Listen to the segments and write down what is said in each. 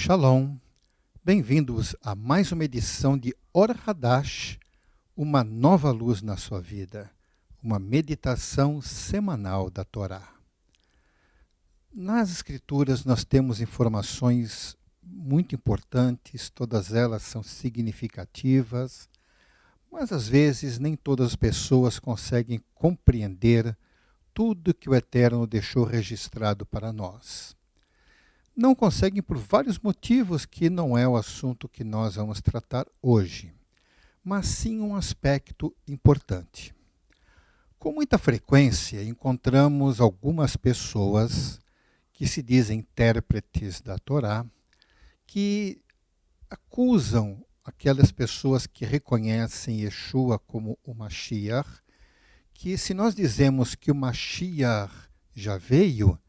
Shalom, bem-vindos a mais uma edição de Or Hadash, uma nova luz na sua vida, uma meditação semanal da Torá. Nas Escrituras nós temos informações muito importantes, todas elas são significativas, mas às vezes nem todas as pessoas conseguem compreender tudo que o Eterno deixou registrado para nós. Não conseguem por vários motivos que não é o assunto que nós vamos tratar hoje, mas sim um aspecto importante. Com muita frequência encontramos algumas pessoas que se dizem intérpretes da Torá, que acusam aquelas pessoas que reconhecem Yeshua como o Mashiach, que se nós dizemos que o Mashiach já veio,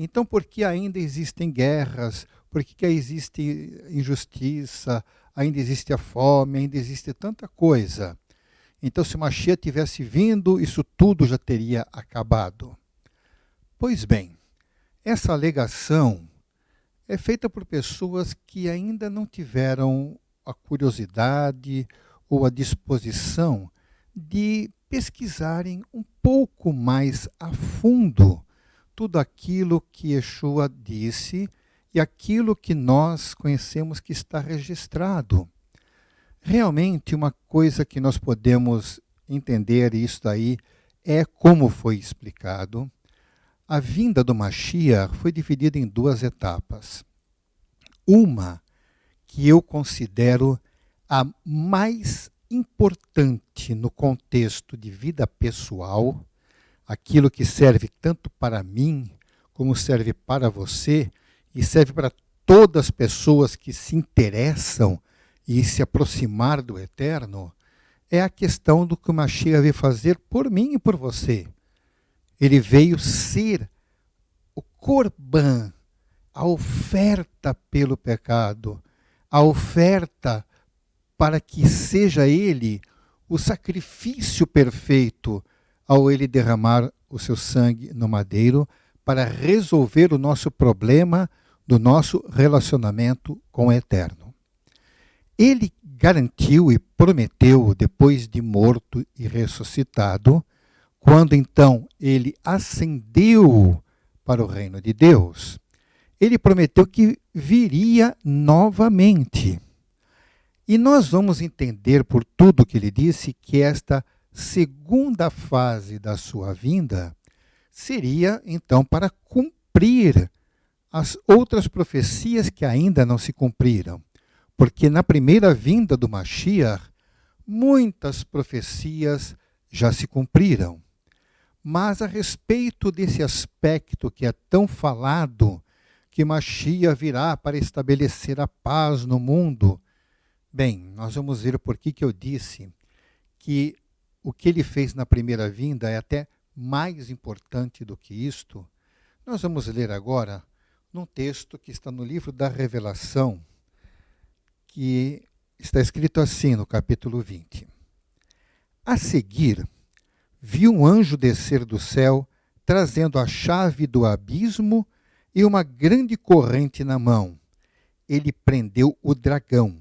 então por que ainda existem guerras, por que existe injustiça, ainda existe a fome, ainda existe tanta coisa? Então se o Mashiach tivesse vindo, isso tudo já teria acabado. Pois bem, essa alegação é feita por pessoas que ainda não tiveram a curiosidade ou a disposição de pesquisarem um pouco mais a fundo tudo aquilo que Yeshua disse e aquilo que nós conhecemos que está registrado. Realmente, uma coisa que nós podemos entender isso daí é como foi explicado. A vinda do Mashiach foi dividida em duas etapas. Uma que eu considero a mais importante no contexto de vida pessoal, aquilo que serve tanto para mim, como serve para você, e serve para todas as pessoas que se interessam e se aproximar do Eterno, é a questão do que o Mashiach veio fazer por mim e por você. Ele veio ser o Corban, a oferta pelo pecado, a oferta para que seja Ele o sacrifício perfeito ao Ele derramar o seu sangue no madeiro para resolver o nosso problema do nosso relacionamento com o Eterno. Ele garantiu e prometeu, depois de morto e ressuscitado, quando então ele ascendeu para o reino de Deus, ele prometeu que viria novamente. E nós vamos entender por tudo que ele disse que esta segunda fase da sua vinda seria, então, para cumprir as outras profecias que ainda não se cumpriram. Porque na primeira vinda do Mashiach, muitas profecias já se cumpriram. Mas a respeito desse aspecto que é tão falado, que Mashiach virá para estabelecer a paz no mundo, bem, nós vamos ver por que eu disse que o que ele fez na primeira vinda é até mais importante do que isto. Nós vamos ler agora num texto que está no livro da Revelação, que está escrito assim no capítulo 20. A seguir, vi um anjo descer do céu, trazendo a chave do abismo e uma grande corrente na mão. Ele prendeu o dragão,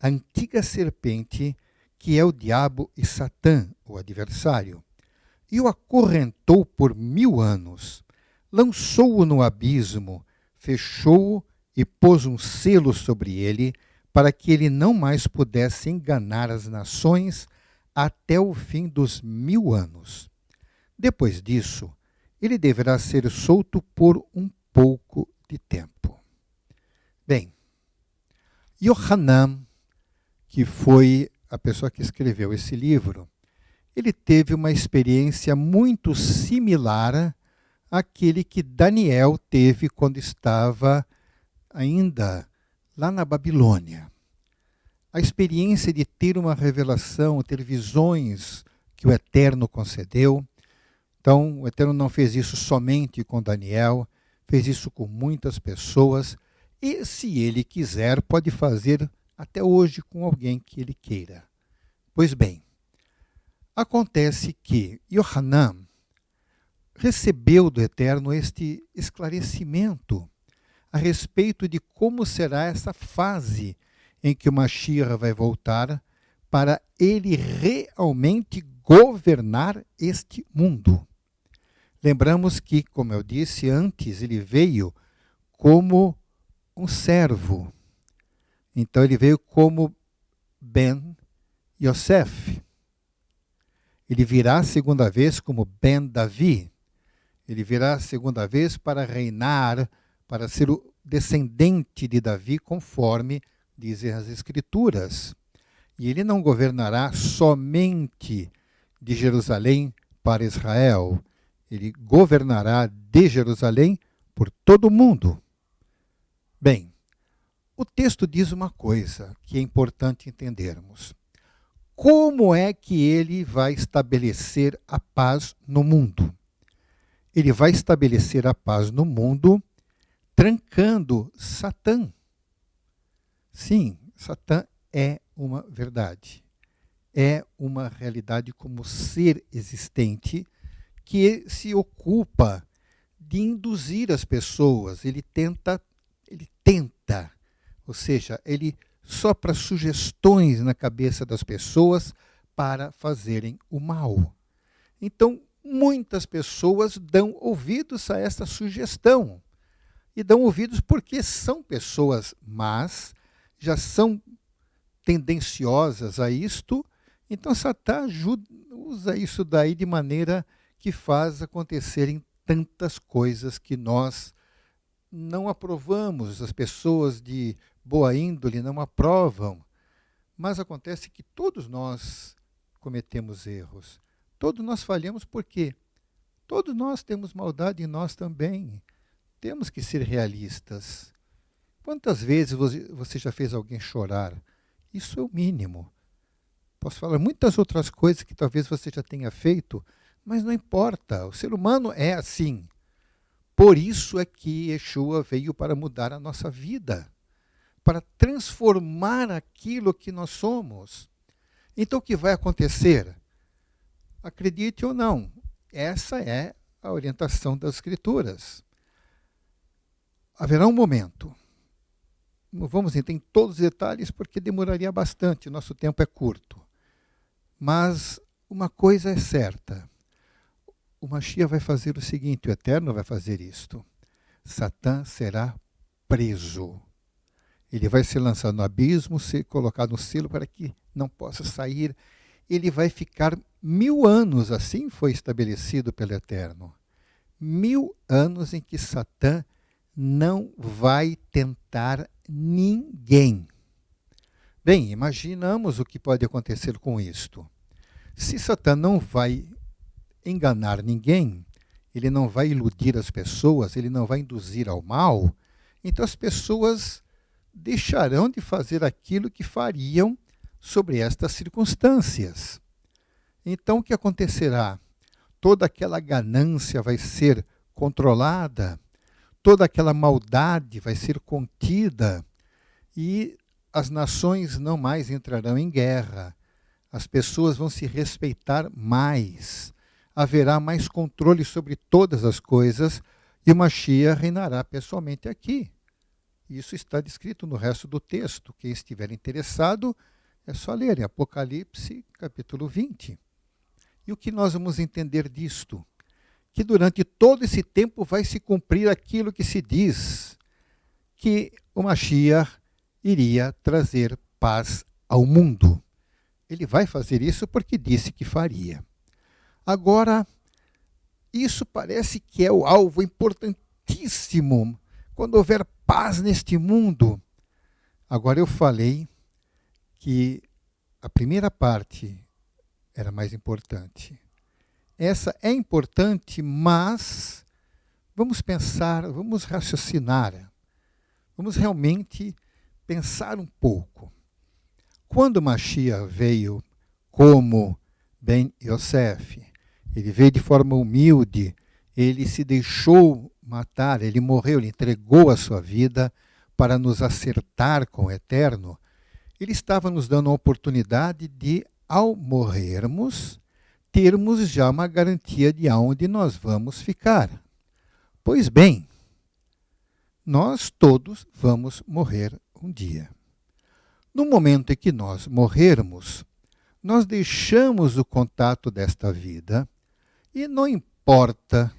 a antiga serpente, que é o diabo e Satã, o adversário, e o acorrentou por 1000 anos, lançou-o no abismo, fechou-o e pôs um selo sobre ele, para que ele não mais pudesse enganar as nações até o fim dos 1000 anos. Depois disso, ele deverá ser solto por um pouco de tempo. Bem, Yohanan, que foi a pessoa que escreveu esse livro, ele teve uma experiência muito similar àquele que Daniel teve quando estava ainda lá na Babilônia. A experiência de ter uma revelação, ter visões que o Eterno concedeu. Então, o Eterno não fez isso somente com Daniel, fez isso com muitas pessoas, e se ele quiser, pode fazer até hoje com alguém que ele queira. Pois bem, acontece que Yohanan recebeu do Eterno este esclarecimento a respeito de como será essa fase em que o Mashiach vai voltar para ele realmente governar este mundo. Lembramos que, como eu disse antes, ele veio como um servo. Então ele veio como Ben Yosef. Ele virá a segunda vez como Ben Davi. Ele virá a segunda vez para reinar, para ser o descendente de Davi, conforme dizem as Escrituras. E ele não governará somente de Jerusalém para Israel. Ele governará de Jerusalém por todo o mundo. Bem, o texto diz uma coisa que é importante entendermos. Como é que ele vai estabelecer a paz no mundo? Ele vai estabelecer a paz no mundo trancando Satã. Sim, Satã é uma verdade. É uma realidade como ser existente que se ocupa de induzir as pessoas. Ele tenta, ou seja, ele sopra sugestões na cabeça das pessoas para fazerem o mal. Então, muitas pessoas dão ouvidos a essa sugestão. E dão ouvidos porque são pessoas más, já são tendenciosas a isto. Então, Satã usa isso daí de maneira que faz acontecerem tantas coisas que nós não aprovamos, as pessoas de boa índole não aprovam. Mas acontece que todos nós cometemos erros. Todos nós falhamos porque todos nós temos maldade em nós também. Temos que ser realistas. Quantas vezes você já fez alguém chorar? Isso é o mínimo. Posso falar muitas outras coisas que talvez você já tenha feito, mas não importa. O ser humano é assim. Por isso é que Yeshua veio para mudar a nossa vida, para transformar aquilo que nós somos. Então o que vai acontecer? Acredite ou não, essa é a orientação das Escrituras. Haverá um momento, não vamos entrar em todos os detalhes porque demoraria bastante, nosso tempo é curto. Mas uma coisa é certa, o Mashiach vai fazer o seguinte, o Eterno vai fazer isto. Satã será preso. Ele vai ser lançado no abismo, ser colocado no selo para que não possa sair. Ele vai ficar 1000 anos, assim foi estabelecido pelo Eterno. 1000 anos em que Satã não vai tentar ninguém. Bem, imaginamos o que pode acontecer com isto. Se Satã não vai enganar ninguém, ele não vai iludir as pessoas, ele não vai induzir ao mal, então as pessoas deixarão de fazer aquilo que fariam sobre estas circunstâncias. Então o que acontecerá? Toda aquela ganância vai ser controlada, toda aquela maldade vai ser contida e as nações não mais entrarão em guerra. As pessoas vão se respeitar mais. Haverá mais controle sobre todas as coisas e o Mashiach reinará pessoalmente aqui. Isso está descrito no resto do texto. Quem estiver interessado, é só ler em Apocalipse, capítulo 20. E o que nós vamos entender disto? Que durante todo esse tempo vai se cumprir aquilo que se diz, que o Mashiach iria trazer paz ao mundo. Ele vai fazer isso porque disse que faria. Agora, isso parece que é o alvo importantíssimo quando houver paz neste mundo. Agora eu falei que a primeira parte era mais importante. Essa é importante, mas vamos pensar, vamos raciocinar, vamos realmente pensar um pouco. Quando Mashiach veio como Ben Yosef, ele veio de forma humilde, ele se deixou matar, ele morreu, ele entregou a sua vida para nos acertar com o Eterno. Ele estava nos dando a oportunidade de, ao morrermos, termos já uma garantia de onde nós vamos ficar. Pois bem, Nós todos vamos morrer um dia. No momento em que nós morrermos, nós deixamos o contato desta vida e não importa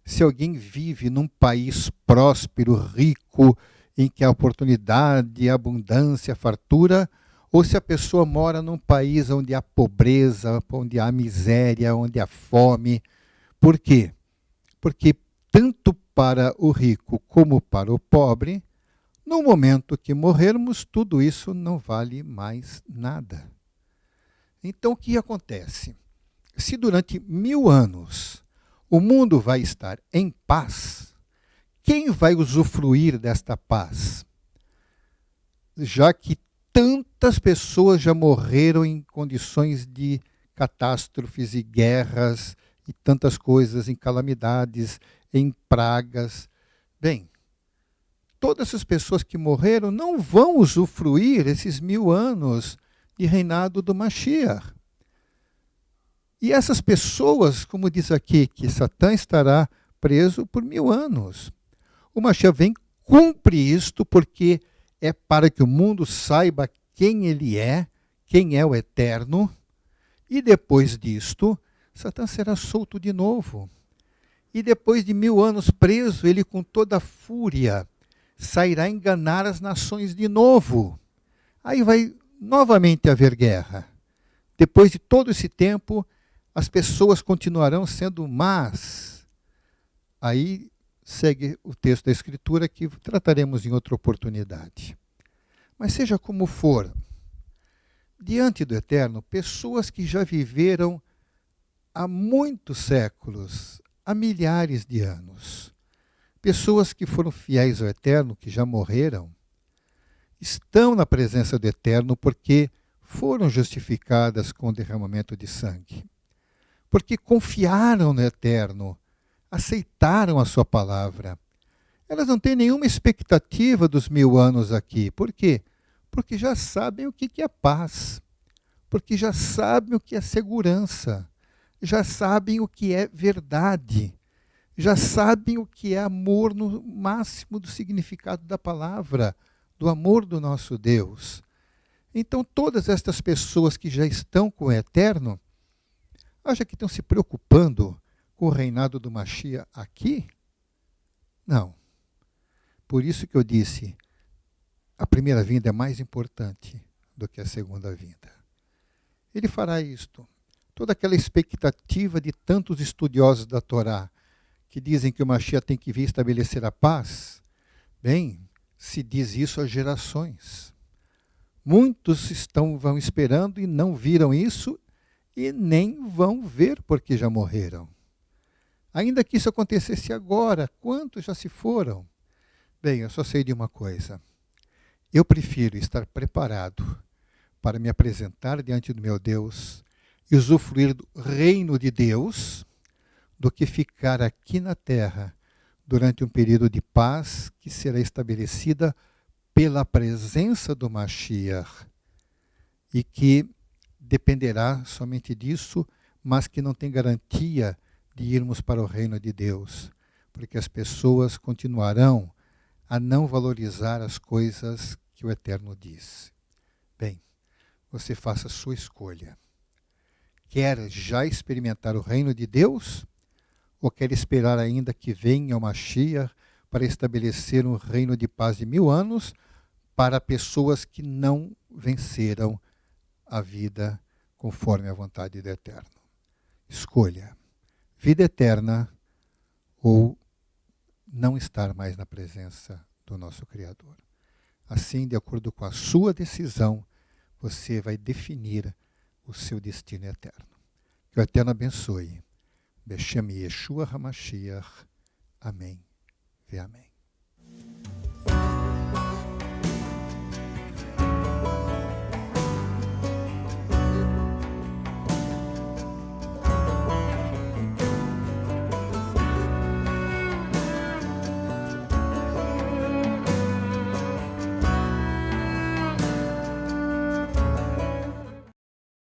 se alguém vive num país próspero, rico, em que há oportunidade, abundância, fartura, ou se a pessoa mora num país onde há pobreza, onde há miséria, onde há fome. Por quê? Porque tanto para o rico como para o pobre, no momento que morrermos, tudo isso não vale mais nada. Então, o que acontece? Se durante 1000 anos o mundo vai estar em paz, quem vai usufruir desta paz? Já que tantas pessoas já morreram em condições de catástrofes e guerras e tantas coisas, em calamidades, em pragas. Bem, todas essas pessoas que morreram não vão usufruir esses 1000 anos de reinado do Mashiach. E essas pessoas, como diz aqui, que Satã estará preso por 1000 anos. O Mashiach vem, cumpre isto, porque é para que o mundo saiba quem ele é, quem é o Eterno, e depois disto, Satã será solto de novo. E depois de 1000 anos preso, ele com toda a fúria sairá enganar as nações de novo. Aí vai novamente haver guerra. Depois de todo esse tempo, as pessoas continuarão sendo más. Aí segue o texto da Escritura que trataremos em outra oportunidade. Mas seja como for, diante do Eterno, pessoas que já viveram há muitos séculos, há milhares de anos, pessoas que foram fiéis ao Eterno, que já morreram, estão na presença do Eterno porque foram justificadas com o derramamento de sangue. Porque confiaram no Eterno, aceitaram a sua palavra. Elas não têm nenhuma expectativa dos 1000 anos aqui. Por quê? Porque já sabem o que é paz. Porque já sabem o que é segurança. Já sabem o que é verdade. Já sabem o que é amor no máximo do significado da palavra, do amor do nosso Deus. Então, todas estas pessoas que já estão com o Eterno, acha que estão se preocupando com o reinado do Mashiach aqui? Não. Por isso que eu disse, a primeira vinda é mais importante do que a segunda vinda. Ele fará isto. Toda aquela expectativa de tantos estudiosos da Torá que dizem que o Mashiach tem que vir estabelecer a paz, bem, se diz isso há gerações. Muitos vão esperando e não viram isso e nem vão ver porque já morreram. Ainda que isso acontecesse agora, quantos já se foram? Bem, eu só sei de uma coisa. Eu prefiro estar preparado para me apresentar diante do meu Deus e usufruir do reino de Deus do que ficar aqui na terra durante um período de paz que será estabelecida pela presença do Mashiach e que dependerá somente disso, mas que não tem garantia de irmos para o reino de Deus, porque as pessoas continuarão a não valorizar as coisas que o Eterno diz. Bem, você faça a sua escolha. Quer já experimentar o reino de Deus? Ou quer esperar ainda que venha o Mashiach para estabelecer um reino de paz de 1000 anos para pessoas que não venceram a vida conforme a vontade do Eterno? Escolha vida eterna ou não estar mais na presença do nosso Criador. Assim, de acordo com a sua decisão, você vai definir o seu destino eterno. Que o Eterno abençoe. Beshem Yeshua HaMashiach. Amém. Ve amém.